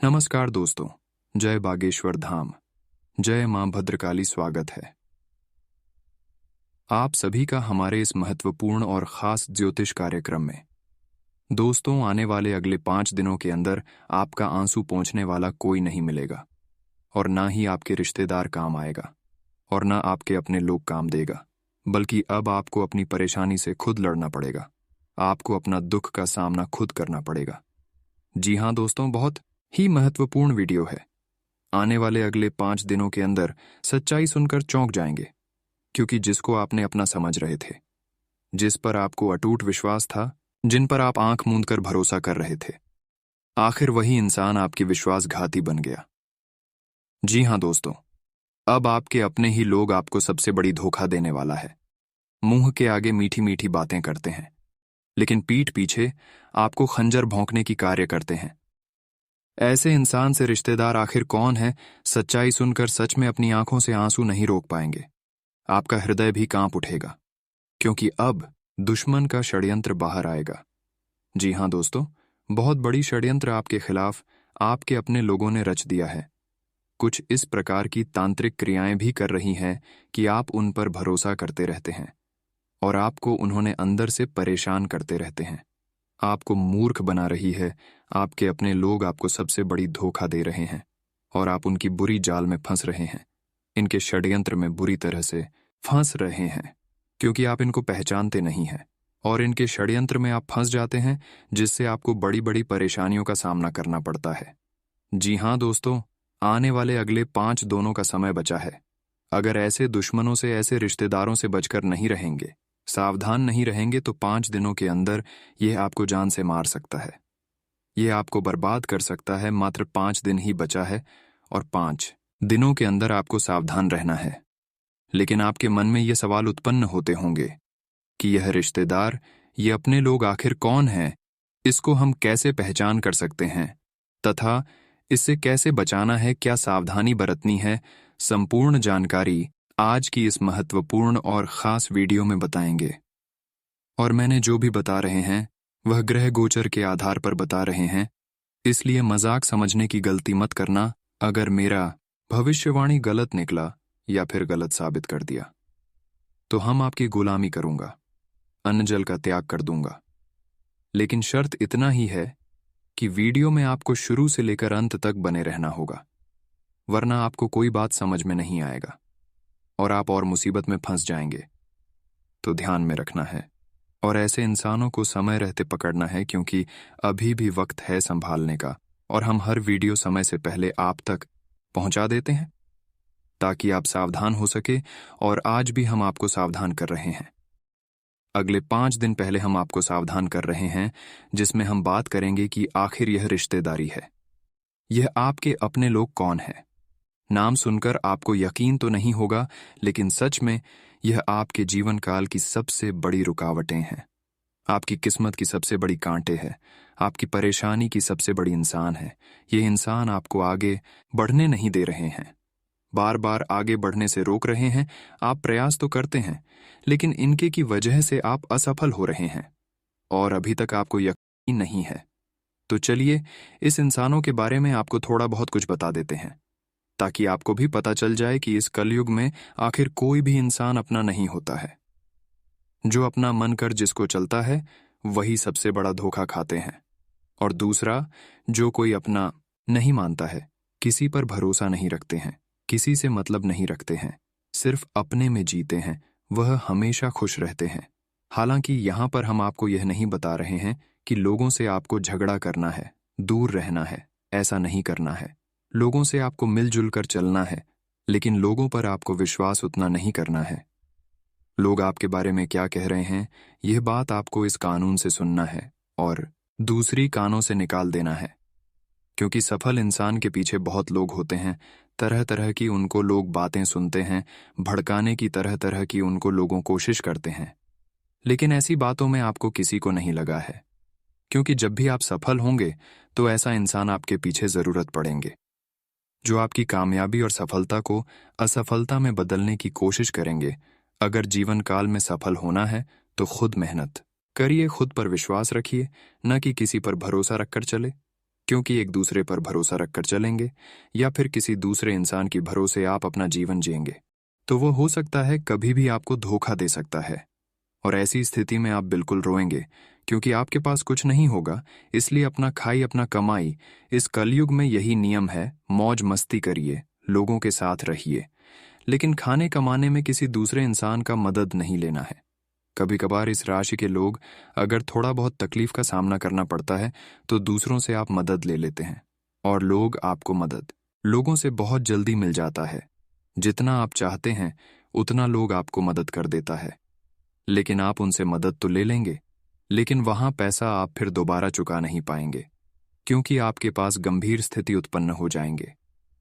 नमस्कार दोस्तों, जय बागेश्वर धाम, जय मां भद्रकाली। स्वागत है आप सभी का हमारे इस महत्वपूर्ण और खास ज्योतिष कार्यक्रम में। दोस्तों, आने वाले अगले 5 दिनों के अंदर आपका आंसू पोंछने वाला कोई नहीं मिलेगा, और ना ही आपके रिश्तेदार काम आएगा, और ना आपके अपने लोग काम देगा, बल्कि अब आपको अपनी परेशानी से खुद लड़ना पड़ेगा। आपको अपना दुख का सामना खुद करना पड़ेगा। जी हाँ दोस्तों, बहुत ही महत्वपूर्ण वीडियो है। आने वाले अगले 5 दिनों के अंदर सच्चाई सुनकर चौंक जाएंगे, क्योंकि जिसको आपने अपना समझ रहे थे, जिस पर आपको अटूट विश्वास था, जिन पर आप आंख मूंद कर भरोसा कर रहे थे, आखिर वही इंसान आपके विश्वासघाती बन गया। जी हाँ दोस्तों, अब आपके अपने ही लोग आपको सबसे बड़ी धोखा देने वाला है। मुंह के आगे मीठी मीठी बातें करते हैं, लेकिन पीठ पीछे आपको खंजर भोंकने की कार्य करते हैं। ऐसे इंसान से रिश्तेदार आखिर कौन है, सच्चाई सुनकर सच में अपनी आंखों से आंसू नहीं रोक पाएंगे। आपका हृदय भी कांप उठेगा, क्योंकि अब दुश्मन का षड्यंत्र बाहर आएगा। जी हाँ दोस्तों, बहुत बड़ी षड्यंत्र आपके खिलाफ आपके अपने लोगों ने रच दिया है। कुछ इस प्रकार की तांत्रिक क्रियाएं भी कर रही हैं कि आप उन पर भरोसा करते रहते हैं, और आपको उन्होंने अंदर से परेशान करते रहते हैं। आपको मूर्ख बना रही है। आपके अपने लोग आपको सबसे बड़ी धोखा दे रहे हैं, और आप उनकी बुरी जाल में फंस रहे हैं। इनके षड्यंत्र में बुरी तरह से फंस रहे हैं, क्योंकि आप इनको पहचानते नहीं हैं, और इनके षड्यंत्र में आप फंस जाते हैं, जिससे आपको बड़ी बड़ी परेशानियों का सामना करना पड़ता है। जी हाँ दोस्तों, आने वाले अगले 5 दिनों का समय बचा है। अगर ऐसे दुश्मनों से, ऐसे रिश्तेदारों से बचकर नहीं रहेंगे, सावधान नहीं रहेंगे, तो 5 दिनों के अंदर यह आपको जान से मार सकता है। यह आपको बर्बाद कर सकता है। मात्र 5 दिन ही बचा है, और 5 दिनों के अंदर आपको सावधान रहना है। लेकिन आपके मन में ये सवाल उत्पन्न होते होंगे कि यह रिश्तेदार, ये अपने लोग आखिर कौन हैं? इसको हम कैसे पहचान कर सकते हैं, तथा इससे कैसे बचाना है? क्या सावधानी बरतनी है? संपूर्ण जानकारी आज की इस महत्वपूर्ण और खास वीडियो में बताएंगे। और मैंने जो भी बता रहे हैं वह ग्रह गोचर के आधार पर बता रहे हैं, इसलिए मजाक समझने की गलती मत करना। अगर मेरा भविष्यवाणी गलत निकला या फिर गलत साबित कर दिया, तो हम आपकी गुलामी करूंगा, अन्न जल का त्याग कर दूंगा। लेकिन शर्त इतना ही है कि वीडियो में आपको शुरू से लेकर अंत तक बने रहना होगा, वरना आपको कोई बात समझ में नहीं आएगा और आप और मुसीबत में फंस जाएंगे। तो ध्यान में रखना है, और ऐसे इंसानों को समय रहते पकड़ना है, क्योंकि अभी भी वक्त है संभालने का। और हम हर वीडियो समय से पहले आप तक पहुंचा देते हैं, ताकि आप सावधान हो सके। और आज भी हम आपको सावधान कर रहे हैं। अगले 5 दिन पहले हम आपको सावधान कर रहे हैं, जिसमें हम बात करेंगे कि आखिर यह रिश्तेदारी है, यह आपके अपने लोग कौन है। नाम सुनकर आपको यकीन तो नहीं होगा, लेकिन सच में यह आपके जीवन काल की सबसे बड़ी रुकावटें हैं, आपकी किस्मत की सबसे बड़ी कांटे हैं, आपकी परेशानी की सबसे बड़ी इंसान है। ये इंसान आपको आगे बढ़ने नहीं दे रहे हैं, बार बार आगे बढ़ने से रोक रहे हैं। आप प्रयास तो करते हैं, लेकिन इनके की वजह से आप असफल हो रहे हैं, और अभी तक आपको यकीन नहीं है। तो चलिए इस इंसानों के बारे में आपको थोड़ा बहुत कुछ बता देते हैं, ताकि आपको भी पता चल जाए कि इस कलयुग में आखिर कोई भी इंसान अपना नहीं होता है। जो अपना मन कर जिसको चलता है, वही सबसे बड़ा धोखा खाते हैं। और दूसरा, जो कोई अपना नहीं मानता है, किसी पर भरोसा नहीं रखते हैं, किसी से मतलब नहीं रखते हैं, सिर्फ अपने में जीते हैं, वह हमेशा खुश रहते हैं। हालांकि यहाँ पर हम आपको यह नहीं बता रहे हैं कि लोगों से आपको झगड़ा करना है, दूर रहना है। ऐसा नहीं करना है। लोगों से आपको मिलजुल कर चलना है, लेकिन लोगों पर आपको विश्वास उतना नहीं करना है। लोग आपके बारे में क्या कह रहे हैं, यह बात आपको इस कानून से सुनना है और दूसरी कानों से निकाल देना है। क्योंकि सफल इंसान के पीछे बहुत लोग होते हैं, तरह तरह की उनको लोग बातें सुनते हैं, भड़काने की तरह तरह की उनको लोगों कोशिश करते हैं। लेकिन ऐसी बातों में आपको किसी को नहीं लगा है, क्योंकि जब भी आप सफल होंगे तो ऐसा इंसान आपके पीछे जरूरत पड़ेंगे, जो आपकी कामयाबी और सफलता को असफलता में बदलने की कोशिश करेंगे। अगर जीवन काल में सफल होना है तो खुद मेहनत करिए, खुद पर विश्वास रखिए, न कि किसी पर भरोसा रखकर चले। क्योंकि एक दूसरे पर भरोसा रखकर चलेंगे या फिर किसी दूसरे इंसान की भरोसे आप अपना जीवन जिएंगे, तो वो हो सकता है कभी भी आपको धोखा दे सकता है। और ऐसी स्थिति में आप बिल्कुल रोएंगे, क्योंकि आपके पास कुछ नहीं होगा। इसलिए अपना खाई अपना कमाई, इस कलयुग में यही नियम है। मौज मस्ती करिए, लोगों के साथ रहिए, लेकिन खाने कमाने में किसी दूसरे इंसान का मदद नहीं लेना है। कभी कभार इस राशि के लोग, अगर थोड़ा बहुत तकलीफ का सामना करना पड़ता है तो दूसरों से आप मदद ले लेते हैं, और लोग आपको मदद लोगों से बहुत जल्दी मिल जाता है। जितना आप चाहते हैं उतना लोग आपको मदद कर देता है, लेकिन आप उनसे मदद तो ले लेंगे, लेकिन वहां पैसा आप फिर दोबारा चुका नहीं पाएंगे, क्योंकि आपके पास गंभीर स्थिति उत्पन्न हो जाएंगे,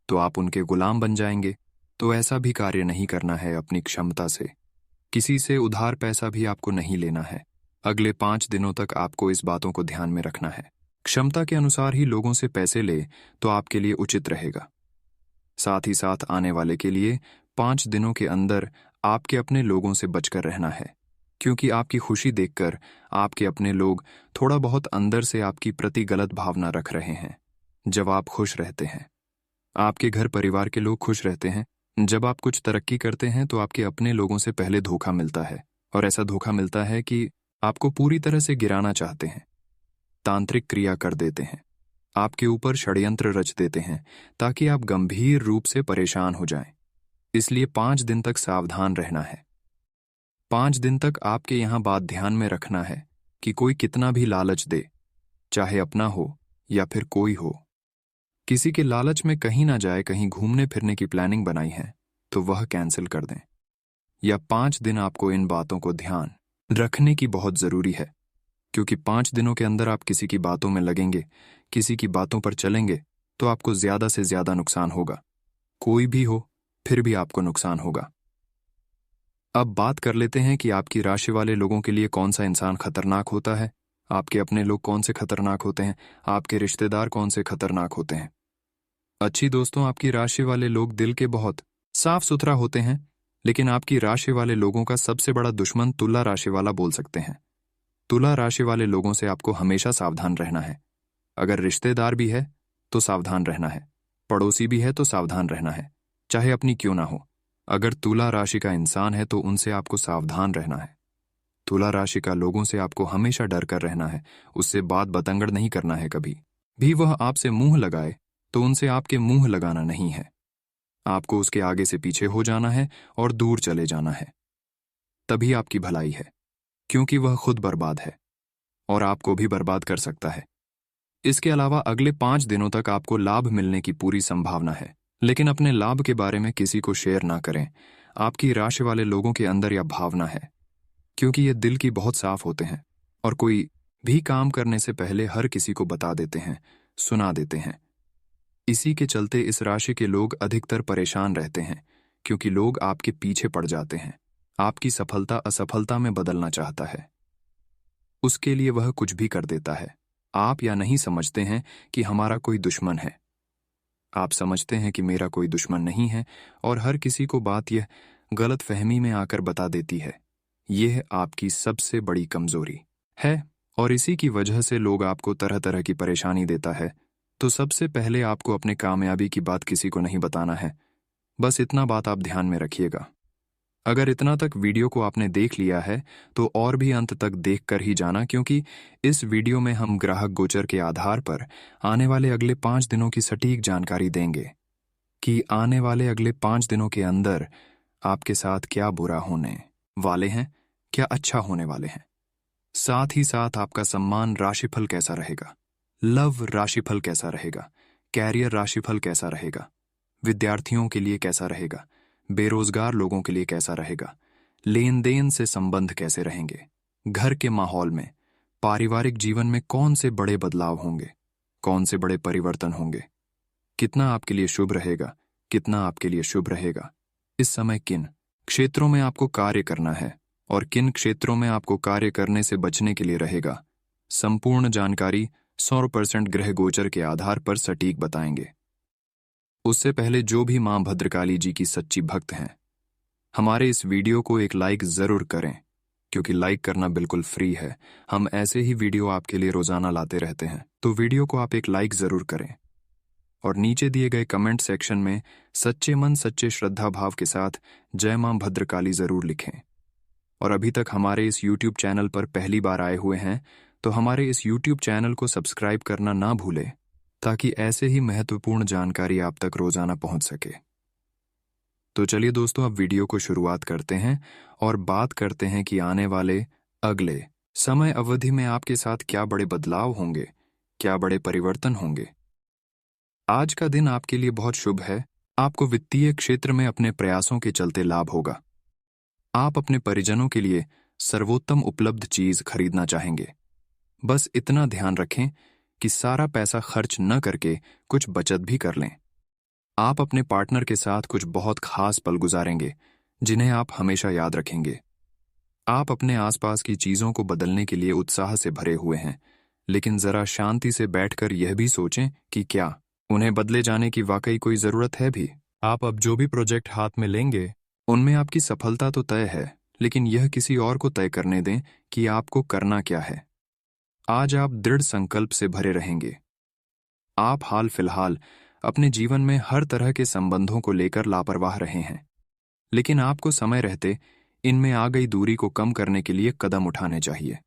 तो आप उनके गुलाम बन जाएंगे। तो ऐसा भी कार्य नहीं करना है अपनी क्षमता से। किसी से उधार पैसा भी आपको नहीं लेना है। अगले 5 दिनों तक आपको इस बातों को ध्यान में रखना है। क्षमता के अनुसार ही लोगों से पैसे ले तो आपके लिए उचित रहेगा। साथ ही साथ आने वाले के लिए 5 दिनों के अंदर आपके अपने लोगों से बचकर रहना है, क्योंकि आपकी खुशी देखकर आपके अपने लोग थोड़ा बहुत अंदर से आपकी प्रति गलत भावना रख रहे हैं। जब आप खुश रहते हैं, आपके घर परिवार के लोग खुश रहते हैं। जब आप कुछ तरक्की करते हैं तो आपके अपने लोगों से पहले धोखा मिलता है, और ऐसा धोखा मिलता है कि आपको पूरी तरह से गिराना चाहते हैं, तांत्रिक क्रिया कर देते हैं, आपके ऊपर षड्यंत्र रच देते हैं ताकि आप गंभीर रूप से परेशान हो जाएं। इसलिए 5 दिन तक सावधान रहना है। 5 दिन तक आपके यहां बात ध्यान में रखना है कि कोई कितना भी लालच दे, चाहे अपना हो या फिर कोई हो, किसी के लालच में कहीं ना जाए, कहीं घूमने फिरने की प्लानिंग बनाई है तो वह कैंसिल कर दें। या 5 दिन आपको इन बातों को ध्यान रखने की बहुत जरूरी है, क्योंकि 5 दिनों के अंदर आप किसी की बातों में लगेंगे, किसी की बातों पर चलेंगे तो आपको ज्यादा से ज्यादा नुकसान होगा। कोई भी हो फिर भी आपको नुकसान होगा। अब बात कर लेते हैं कि आपकी राशि वाले लोगों के लिए कौन सा इंसान खतरनाक होता है। आपके अपने लोग कौन से खतरनाक होते हैं, आपके रिश्तेदार कौन से खतरनाक होते हैं। अच्छी दोस्तों, आपकी राशि वाले लोग दिल के बहुत साफ सुथरा होते हैं, लेकिन आपकी राशि वाले लोगों का सबसे बड़ा दुश्मन तुला राशि वाला बोल सकते हैं। तुला राशि वाले लोगों से आपको हमेशा सावधान रहना है। अगर रिश्तेदार भी है तो सावधान रहना है, पड़ोसी भी है तो सावधान रहना है, चाहे अपनी क्यों ना हो। अगर तुला राशि का इंसान है तो उनसे आपको सावधान रहना है। तुला राशि का लोगों से आपको हमेशा डर कर रहना है, उससे बात बतंगड़ नहीं करना है। कभी भी वह आपसे मुंह लगाए तो उनसे आपके मुंह लगाना नहीं है। आपको उसके आगे से पीछे हो जाना है और दूर चले जाना है, तभी आपकी भलाई है, क्योंकि वह खुद बर्बाद है और आपको भी बर्बाद कर सकता है। इसके अलावा अगले 5 दिनों तक आपको लाभ मिलने की पूरी संभावना है, लेकिन अपने लाभ के बारे में किसी को शेयर ना करें। आपकी राशि वाले लोगों के अंदर यह भावना है, क्योंकि ये दिल की बहुत साफ होते हैं और कोई भी काम करने से पहले हर किसी को बता देते हैं, सुना देते हैं। इसी के चलते इस राशि के लोग अधिकतर परेशान रहते हैं, क्योंकि लोग आपके पीछे पड़ जाते हैं। आपकी सफलता असफलता में बदलना चाहता है, उसके लिए वह कुछ भी कर देता है। आप या नहीं समझते हैं कि हमारा कोई दुश्मन है, आप समझते हैं कि मेरा कोई दुश्मन नहीं है, और हर किसी को बात यह गलत फहमी में आकर बता देती है। यह आपकी सबसे बड़ी कमजोरी है, और इसी की वजह से लोग आपको तरह तरह की परेशानी देता है। तो सबसे पहले आपको अपने कामयाबी की बात किसी को नहीं बताना है। बस इतना बात आप ध्यान में रखिएगा। अगर इतना तक वीडियो को आपने देख लिया है तो और भी अंत तक देख कर ही जाना, क्योंकि इस वीडियो में हम ग्राहक गोचर के आधार पर आने वाले अगले 5 दिनों की सटीक जानकारी देंगे कि आने वाले अगले 5 दिनों के अंदर आपके साथ क्या बुरा होने वाले हैं, क्या अच्छा होने वाले हैं। साथ ही साथ आपका सम्मान राशिफल कैसा रहेगा, लव राशिफल कैसा रहेगा, कैरियर राशिफल कैसा रहेगा, विद्यार्थियों के लिए कैसा रहेगा, बेरोजगार लोगों के लिए कैसा रहेगा, लेन देन से संबंध कैसे रहेंगे, घर के माहौल में, पारिवारिक जीवन में कौन से बड़े बदलाव होंगे, कौन से बड़े परिवर्तन होंगे, कितना आपके लिए शुभ रहेगा, कितना आपके लिए शुभ रहेगा, इस समय किन क्षेत्रों में आपको कार्य करना है और किन क्षेत्रों में आपको कार्य करने से बचने के लिए रहेगा। संपूर्ण जानकारी 100% ग्रह गोचर के आधार पर सटीक बताएंगे। उससे पहले जो भी मां भद्रकाली जी की सच्ची भक्त हैं, हमारे इस वीडियो को एक लाइक जरूर करें, क्योंकि लाइक करना बिल्कुल फ्री है। हम ऐसे ही वीडियो आपके लिए रोजाना लाते रहते हैं, तो वीडियो को आप एक लाइक जरूर करें और नीचे दिए गए कमेंट सेक्शन में सच्चे मन सच्चे श्रद्धा भाव के साथ जय मां भद्रकाली जरूर लिखें। और अभी तक हमारे इस YouTube चैनल पर पहली बार आए हुए हैं तो हमारे इस YouTube चैनल को सब्सक्राइब करना ना भूलें, ताकि ऐसे ही महत्वपूर्ण जानकारी आप तक रोजाना पहुंच सके। तो चलिए दोस्तों, अब वीडियो को शुरुआत करते हैं और बात करते हैं कि आने वाले अगले समय अवधि में आपके साथ क्या बड़े बदलाव होंगे, क्या बड़े परिवर्तन होंगे। आज का दिन आपके लिए बहुत शुभ है। आपको वित्तीय क्षेत्र में अपने प्रयासों के चलते लाभ होगा। आप अपने परिजनों के लिए सर्वोत्तम उपलब्ध चीज खरीदना चाहेंगे। बस इतना ध्यान रखें कि सारा पैसा खर्च न करके कुछ बचत भी कर लें। आप अपने पार्टनर के साथ कुछ बहुत खास पल गुजारेंगे जिन्हें आप हमेशा याद रखेंगे। आप अपने आसपास की चीजों को बदलने के लिए उत्साह से भरे हुए हैं, लेकिन जरा शांति से बैठकर यह भी सोचें कि क्या उन्हें बदले जाने की वाकई कोई जरूरत है भी। आप अब जो भी प्रोजेक्ट हाथ में लेंगे उनमें आपकी सफलता तो तय है, लेकिन यह किसी और को तय करने दें कि आपको करना क्या है। आज आप दृढ़ संकल्प से भरे रहेंगे। आप हाल फिलहाल अपने जीवन में हर तरह के संबंधों को लेकर लापरवाह रहे हैं, लेकिन आपको समय रहते इनमें आ गई दूरी को कम करने के लिए कदम उठाने चाहिए।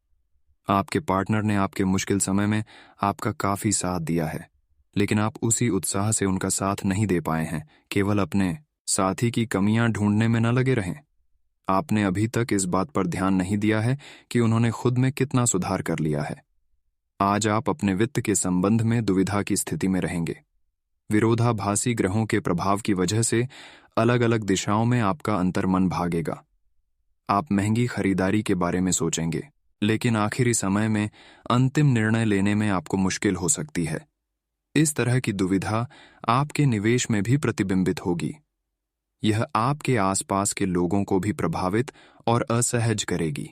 आपके पार्टनर ने आपके मुश्किल समय में आपका काफी साथ दिया है, लेकिन आप उसी उत्साह से उनका साथ नहीं दे पाए हैं। केवल अपने साथी की कमियां ढूंढने में न लगे रहें। आपने अभी तक इस बात पर ध्यान नहीं दिया है कि उन्होंने खुद में कितना सुधार कर लिया है। आज आप अपने वित्त के संबंध में दुविधा की स्थिति में रहेंगे। विरोधाभासी ग्रहों के प्रभाव की वजह से अलग अलग दिशाओं में आपका अंतर्मन भागेगा। आप महंगी खरीदारी के बारे में सोचेंगे, लेकिन आखिरी समय में अंतिम निर्णय लेने में आपको मुश्किल हो सकती है। इस तरह की दुविधा आपके निवेश में भी प्रतिबिंबित होगी। यह आपके आसपास के लोगों को भी प्रभावित और असहज करेगी।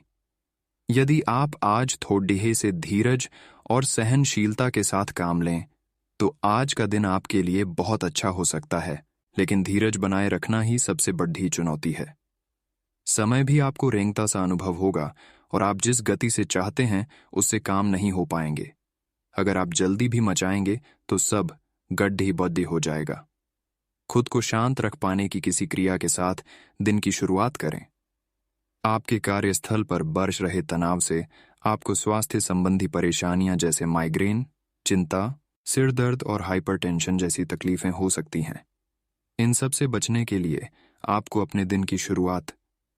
यदि आप आज थोड़े से धीरज और सहनशीलता के साथ काम लें तो आज का दिन आपके लिए बहुत अच्छा हो सकता है, लेकिन धीरज बनाए रखना ही सबसे बड़ी चुनौती है। समय भी आपको रेंगता सा अनुभव होगा और आप जिस गति से चाहते हैं उससे काम नहीं हो पाएंगे। अगर आप जल्दी भी मचाएंगे तो सब गड्ढी बड्ढी हो जाएगा। खुद को शांत रख पाने की किसी क्रिया के साथ दिन की शुरुआत करें। आपके कार्यस्थल पर बरस रहे तनाव से आपको स्वास्थ्य संबंधी परेशानियां जैसे माइग्रेन, चिंता, सिर दर्द और हाइपरटेंशन जैसी तकलीफें हो सकती हैं। इन सब से बचने के लिए आपको अपने दिन की शुरुआत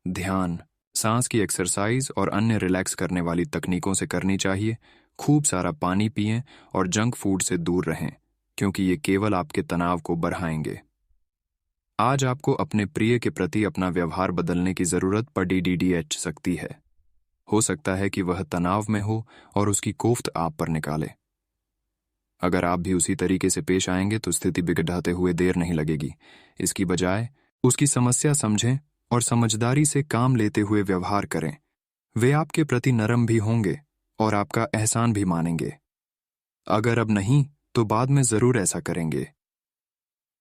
ध्यान, सांस की एक्सरसाइज और अन्य रिलैक्स करने वाली तकनीकों से करनी चाहिए। खूब सारा पानी पिएं और जंक फूड से दूर रहें, क्योंकि ये केवल आपके तनाव को बढ़ाएंगे। आज आपको अपने प्रिय के प्रति अपना व्यवहार बदलने की जरूरत पड़ सकती है। हो सकता है कि वह तनाव में हो और उसकी कोफ्त आप पर निकाले। अगर आप भी उसी तरीके से पेश आएंगे तो स्थिति बिगड़ाते हुए देर नहीं लगेगी। इसकी बजाय उसकी समस्या समझें और समझदारी से काम लेते हुए व्यवहार करें। वे आपके प्रति नरम भी होंगे और आपका एहसान भी मानेंगे। अगर अब नहीं तो बाद में जरूर ऐसा करेंगे।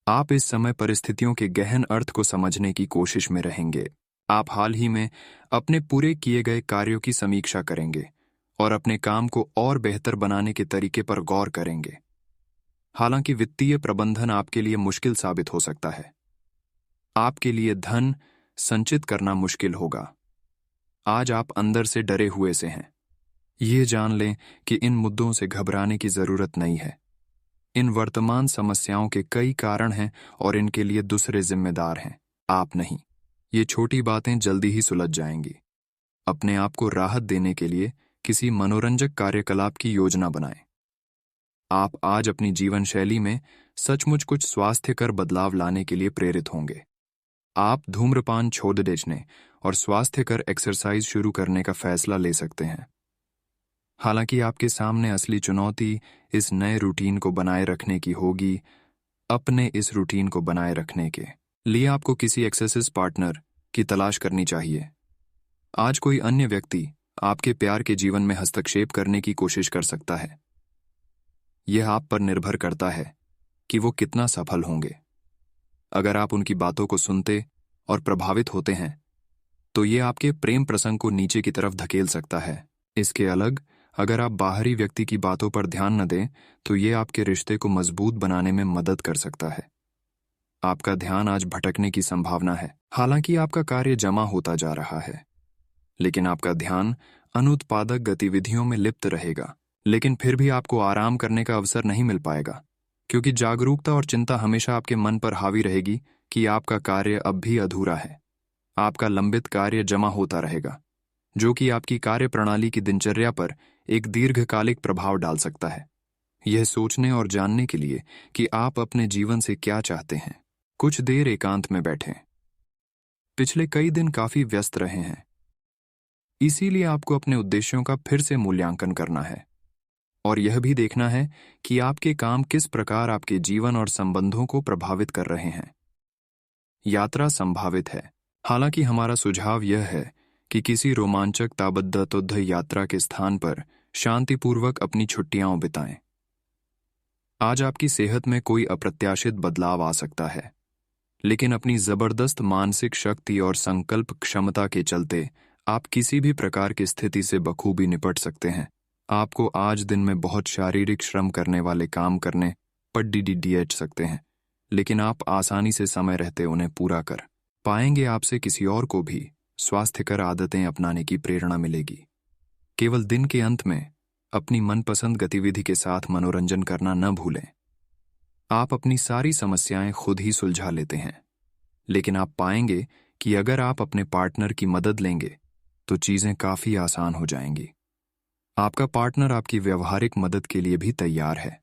आप इस समय परिस्थितियों के गहन अर्थ को समझने की कोशिश में रहेंगे। आप हाल ही में अपने पूरे किए गए कार्यों की समीक्षा करेंगे और अपने काम को और बेहतर बनाने के तरीके पर गौर करेंगे। हालांकि वित्तीय प्रबंधन आपके लिए मुश्किल साबित हो सकता है। आपके लिए धन संचित करना मुश्किल होगा। आज आप अंदर से डरे हुए से हैं। ये जान लें कि इन मुद्दों से घबराने की जरूरत नहीं है। इन वर्तमान समस्याओं के कई कारण हैं और इनके लिए दूसरे जिम्मेदार हैं, आप नहीं। ये छोटी बातें जल्दी ही सुलझ जाएंगी। अपने आप को राहत देने के लिए किसी मनोरंजक कार्यकलाप की योजना बनाएं। आप आज अपनी जीवन शैली में सचमुच कुछ स्वास्थ्यकर बदलाव लाने के लिए प्रेरित होंगे। आप धूम्रपान छोड़ देने और स्वास्थ्यकर एक्सरसाइज शुरू करने का फैसला ले सकते हैं। हालांकि आपके सामने असली चुनौती इस नए रूटीन को बनाए रखने की होगी। अपने इस रूटीन को बनाए रखने के लिए आपको किसी एक्सरसाइज पार्टनर की तलाश करनी चाहिए। आज कोई अन्य व्यक्ति आपके प्यार के जीवन में हस्तक्षेप करने की कोशिश कर सकता है। यह आप पर निर्भर करता है कि वो कितना सफल होंगे। अगर आप उनकी बातों को सुनते और प्रभावित होते हैं तो ये आपके प्रेम प्रसंग को नीचे की तरफ धकेल सकता है। इसके अलग अगर आप बाहरी व्यक्ति की बातों पर ध्यान न दें तो ये आपके रिश्ते को मजबूत बनाने में मदद कर सकता है। आपका ध्यान आज भटकने की संभावना है। हालांकि आपका कार्य जमा होता जा रहा है, लेकिन आपका ध्यान अनुत्पादक गतिविधियों में लिप्त रहेगा। लेकिन फिर भी आपको आराम करने का अवसर नहीं मिल पाएगा, क्योंकि जागरूकता और चिंता हमेशा आपके मन पर हावी रहेगी कि आपका कार्य अब भी अधूरा है। आपका लंबित कार्य जमा होता रहेगा, जो कि आपकी कार्य प्रणाली की दिनचर्या पर एक दीर्घकालिक प्रभाव डाल सकता है। यह सोचने और जानने के लिए कि आप अपने जीवन से क्या चाहते हैं, कुछ देर एकांत में बैठें। पिछले कई दिन काफी व्यस्त रहे हैं, इसीलिए आपको अपने उद्देश्यों का फिर से मूल्यांकन करना है और यह भी देखना है कि आपके काम किस प्रकार आपके जीवन और संबंधों को प्रभावित कर रहे हैं। यात्रा संभावित है, हालांकि हमारा सुझाव यह है कि किसी रोमांचक ताबद्दतुद्ध यात्रा के स्थान पर शांतिपूर्वक अपनी छुट्टियां बिताएं। आज आपकी सेहत में कोई अप्रत्याशित बदलाव आ सकता है, लेकिन अपनी जबरदस्त मानसिक शक्ति और संकल्प क्षमता के चलते आप किसी भी प्रकार की स्थिति से बखूबी निपट सकते हैं। आपको आज दिन में बहुत शारीरिक श्रम करने वाले काम करने पड़ सकते हैं, लेकिन आप आसानी से समय रहते उन्हें पूरा कर पाएंगे। आपसे किसी और को भी स्वास्थ्यकर आदतें अपनाने की प्रेरणा मिलेगी। केवल दिन के अंत में अपनी मनपसंद गतिविधि के साथ मनोरंजन करना न भूलें। आप अपनी सारी समस्याएं खुद ही सुलझा लेते हैं, लेकिन आप पाएंगे कि अगर आप अपने पार्टनर की मदद लेंगे तो चीजें काफी आसान हो जाएंगी। आपका पार्टनर आपकी व्यवहारिक मदद के लिए भी तैयार है।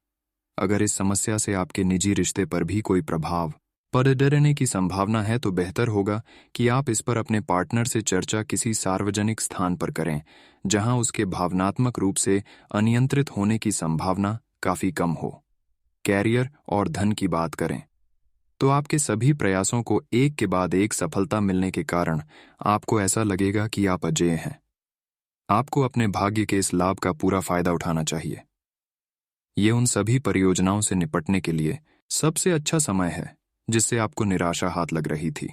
अगर इस समस्या से आपके निजी रिश्ते पर भी कोई प्रभाव पड़ने की संभावना है तो बेहतर होगा कि आप इस पर अपने पार्टनर से चर्चा किसी सार्वजनिक स्थान पर करें, जहां उसके भावनात्मक रूप से अनियंत्रित होने की संभावना काफी कम हो। कैरियर और धन की बात करें तो आपके सभी प्रयासों को एक के बाद एक सफलता मिलने के कारण आपको ऐसा लगेगा कि आप अजेय हैं। आपको अपने भाग्य के इस लाभ का पूरा फायदा उठाना चाहिए। ये उन सभी परियोजनाओं से निपटने के लिए सबसे अच्छा समय है जिससे आपको निराशा हाथ लग रही थी।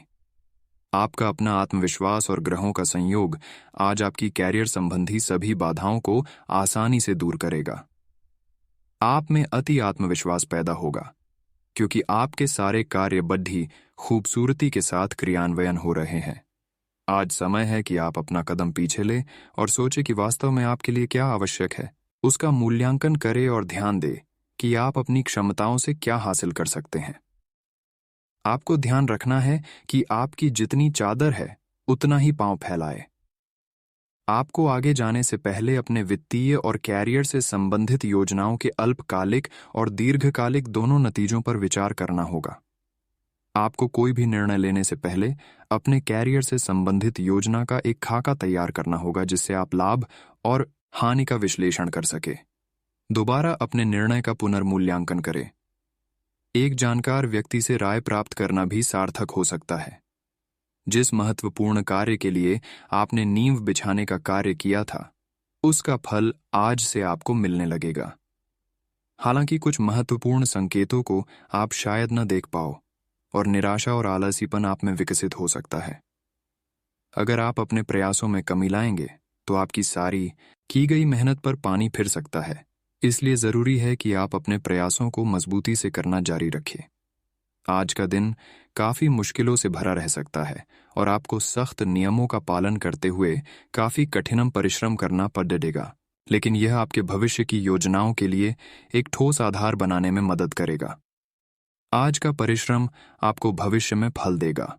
आपका अपना आत्मविश्वास और ग्रहों का संयोग आज आपकी कैरियर संबंधी सभी बाधाओं को आसानी से दूर करेगा। आप में अति आत्मविश्वास पैदा होगा, क्योंकि आपके सारे कार्य बड़ी खूबसूरती के साथ क्रियान्वयन हो रहे हैं। आज समय है कि आप अपना कदम पीछे लें और सोचें कि वास्तव में आपके लिए क्या आवश्यक है। उसका मूल्यांकन करें और ध्यान दें कि आप अपनी क्षमताओं से क्या हासिल कर सकते हैं। आपको ध्यान रखना है कि आपकी जितनी चादर है उतना ही पांव फैलाए। आपको आगे जाने से पहले अपने वित्तीय और कैरियर से संबंधित योजनाओं के अल्पकालिक और दीर्घकालिक दोनों नतीजों पर विचार करना होगा। आपको कोई भी निर्णय लेने से पहले अपने कैरियर से संबंधित योजना का एक खाका तैयार करना होगा, जिससे आप लाभ और हानि का विश्लेषण कर सके। दोबारा अपने निर्णय का पुनर्मूल्यांकन करें। एक जानकार व्यक्ति से राय प्राप्त करना भी सार्थक हो सकता है। जिस महत्वपूर्ण कार्य के लिए आपने नींव बिछाने का कार्य किया था, उसका फल आज से आपको मिलने लगेगा। हालांकि कुछ महत्वपूर्ण संकेतों को आप शायद न देख पाओ और निराशा और आलसीपन आप में विकसित हो सकता है। अगर आप अपने प्रयासों में कमी लाएंगे तो आपकी सारी की गई मेहनत पर पानी फिर सकता है। इसलिए जरूरी है कि आप अपने प्रयासों को मजबूती से करना जारी रखें। आज का दिन काफी मुश्किलों से भरा रह सकता है और आपको सख्त नियमों का पालन करते हुए काफी कठिन परिश्रम करना पड़ेगा, लेकिन यह आपके भविष्य की योजनाओं के लिए एक ठोस आधार बनाने में मदद करेगा। आज का परिश्रम आपको भविष्य में फल देगा।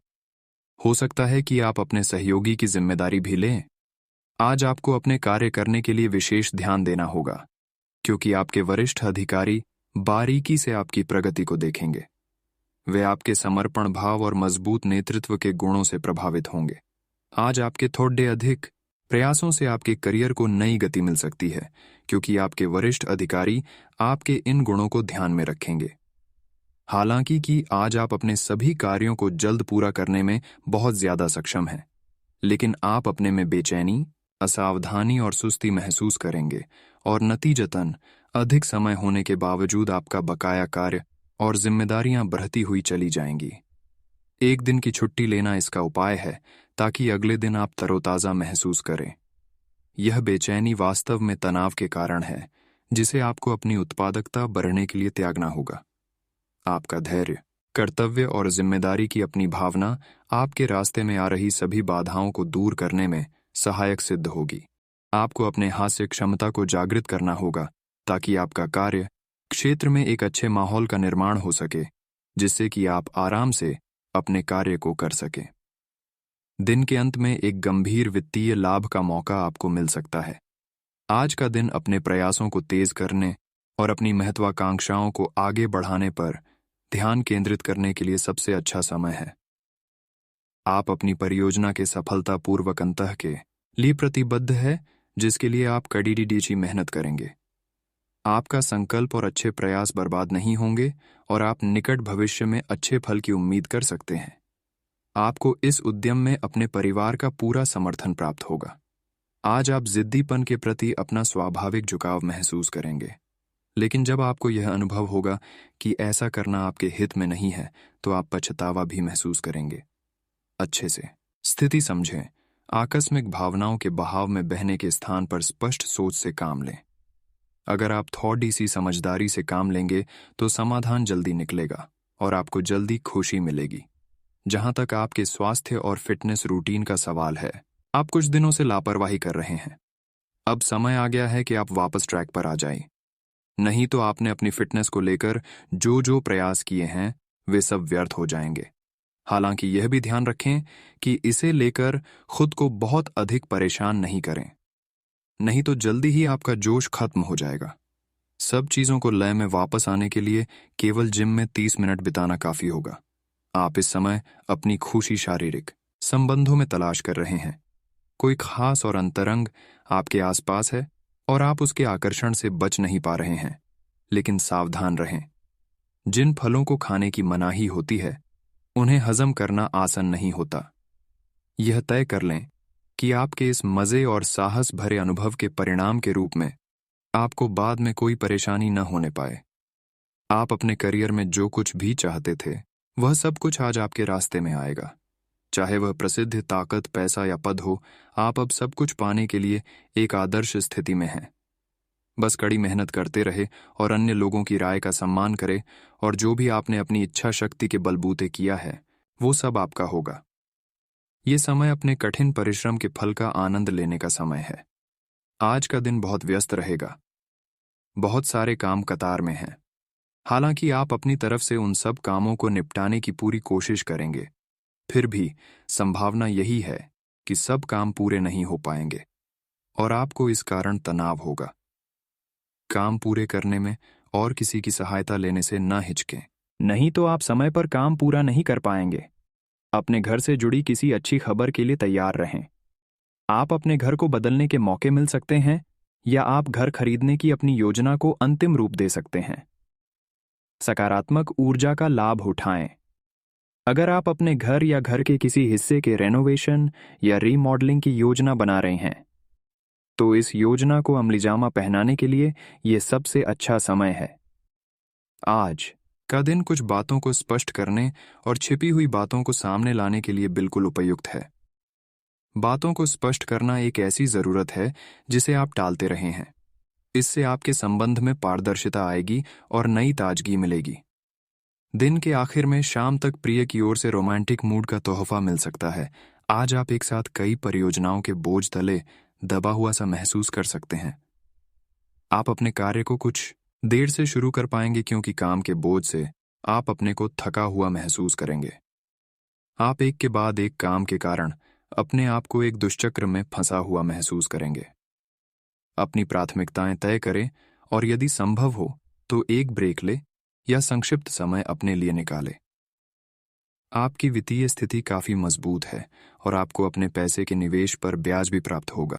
हो सकता है कि आप अपने सहयोगी की जिम्मेदारी भी लें। आज आपको अपने कार्य करने के लिए विशेष ध्यान देना होगा, क्योंकि आपके वरिष्ठ अधिकारी बारीकी से आपकी प्रगति को देखेंगे। वे आपके समर्पण भाव और मजबूत नेतृत्व के गुणों से प्रभावित होंगे। आज आपके थोड़े अधिक प्रयासों से आपके करियर को नई गति मिल सकती है, क्योंकि आपके वरिष्ठ अधिकारी आपके इन गुणों को ध्यान में रखेंगे। हालांकि कि आज आप अपने सभी कार्यों को जल्द पूरा करने में बहुत ज्यादा सक्षम हैं, लेकिन आप अपने में बेचैनी, असावधानी और सुस्ती महसूस करेंगे और नतीजतन अधिक समय होने के बावजूद आपका बकाया कार्य और जिम्मेदारियां बढ़ती हुई चली जाएंगी। एक दिन की छुट्टी लेना इसका उपाय है, ताकि अगले दिन आप तरोताज़ा महसूस करें। यह बेचैनी वास्तव में तनाव के कारण है, जिसे आपको अपनी उत्पादकता बढ़ने के लिए त्यागना होगा। आपका धैर्य, कर्तव्य और जिम्मेदारी की अपनी भावना आपके रास्ते में आ रही सभी बाधाओं को दूर करने में सहायक सिद्ध होगी। आपको अपने हास्य क्षमता को जागृत करना होगा, ताकि आपका कार्य क्षेत्र में एक अच्छे माहौल का निर्माण हो सके, जिससे कि आप आराम से अपने कार्य को कर सकें। दिन के अंत में एक गंभीर वित्तीय लाभ का मौका आपको मिल सकता है। आज का दिन अपने प्रयासों को तेज करने और अपनी महत्वाकांक्षाओं को आगे बढ़ाने पर ध्यान केंद्रित करने के लिए सबसे अच्छा समय है। आप अपनी परियोजना के सफलतापूर्वक अंतः के लिए प्रतिबद्ध है, जिसके लिए आप कड़ी मेहनत करेंगे। आपका संकल्प और अच्छे प्रयास बर्बाद नहीं होंगे और आप निकट भविष्य में अच्छे फल की उम्मीद कर सकते हैं। आपको इस उद्यम में अपने परिवार का पूरा समर्थन प्राप्त होगा। आज आप जिद्दीपन के प्रति अपना स्वाभाविक झुकाव महसूस करेंगे, लेकिन जब आपको यह अनुभव होगा कि ऐसा करना आपके हित में नहीं है, तो आप पछतावा भी महसूस करेंगे। अच्छे से स्थिति समझें। आकस्मिक भावनाओं के बहाव में बहने के स्थान पर स्पष्ट सोच से काम लें। अगर आप थोड़ी सी समझदारी से काम लेंगे तो समाधान जल्दी निकलेगा और आपको जल्दी खुशी मिलेगी। जहां तक आपके स्वास्थ्य और फिटनेस रूटीन का सवाल है, आप कुछ दिनों से लापरवाही कर रहे हैं। अब समय आ गया है कि आप वापस ट्रैक पर आ जाएं। नहीं तो आपने अपनी फिटनेस को लेकर जो प्रयास किए हैं, वे सब व्यर्थ हो जाएंगे। हालांकि यह भी ध्यान रखें कि इसे लेकर खुद को बहुत अधिक परेशान नहीं करें, नहीं तो जल्दी ही आपका जोश खत्म हो जाएगा। सब चीजों को लय में वापस आने के लिए केवल जिम में 30 मिनट बिताना काफी होगा। आप इस समय अपनी खुशी शारीरिक संबंधों में तलाश कर रहे हैं। कोई खास और अंतरंग आपके आसपास है और आप उसके आकर्षण से बच नहीं पा रहे हैं, लेकिन सावधान रहें। जिन फलों को खाने की मनाही होती है, उन्हें हजम करना आसान नहीं होता। यह तय कर लें कि आपके इस मजे और साहस भरे अनुभव के परिणाम के रूप में आपको बाद में कोई परेशानी न होने पाए। आप अपने करियर में जो कुछ भी चाहते थे, वह सब कुछ आज आपके रास्ते में आएगा। चाहे वह प्रसिद्ध, ताकत, पैसा या पद हो, आप अब सब कुछ पाने के लिए एक आदर्श स्थिति में हैं। बस कड़ी मेहनत करते रहे और अन्य लोगों की राय का सम्मान करें, और जो भी आपने अपनी इच्छा शक्ति के बलबूते किया है, वो सब आपका होगा। ये समय अपने कठिन परिश्रम के फल का आनंद लेने का समय है। आज का दिन बहुत व्यस्त रहेगा। बहुत सारे काम कतार में हैं। हालांकि आप अपनी तरफ से उन सब कामों को निपटाने की पूरी कोशिश करेंगे, फिर भी संभावना यही है कि सब काम पूरे नहीं हो पाएंगे और आपको इस कारण तनाव होगा। काम पूरे करने में और किसी की सहायता लेने से न हिचकें, नहीं तो आप समय पर काम पूरा नहीं कर पाएंगे। अपने घर से जुड़ी किसी अच्छी खबर के लिए तैयार रहें। आप अपने घर को बदलने के मौके मिल सकते हैं, या आप घर खरीदने की अपनी योजना को अंतिम रूप दे सकते हैं। सकारात्मक ऊर्जा का लाभ उठाएं। अगर आप अपने घर या घर के किसी हिस्से के रेनोवेशन या रीमॉडलिंग की योजना बना रहे हैं, तो इस योजना को अमलीजामा पहनाने के लिए यह सबसे अच्छा समय है। आज का दिन कुछ बातों को स्पष्ट करने और छिपी हुई बातों को सामने लाने के लिए बिल्कुल उपयुक्त है। बातों को स्पष्ट करना एक ऐसी जरूरत है जिसे आप टालते रहे हैं। इससे आपके संबंध में पारदर्शिता आएगी और नई ताजगी मिलेगी। दिन के आखिर में शाम तक प्रिय की ओर से रोमांटिक मूड का तोहफा मिल सकता है। आज आप एक साथ कई परियोजनाओं के बोझ तले दबा हुआ सा महसूस कर सकते हैं। आप अपने कार्य को कुछ देर से शुरू कर पाएंगे, क्योंकि काम के बोझ से आप अपने को थका हुआ महसूस करेंगे। आप एक के बाद एक काम के कारण अपने आप को एक दुष्चक्र में फंसा हुआ महसूस करेंगे। अपनी प्राथमिकताएं तय करें और यदि संभव हो तो एक ब्रेक ले या संक्षिप्त समय अपने लिए निकालें। आपकी वित्तीय स्थिति काफी मजबूत है और आपको अपने पैसे के निवेश पर ब्याज भी प्राप्त होगा।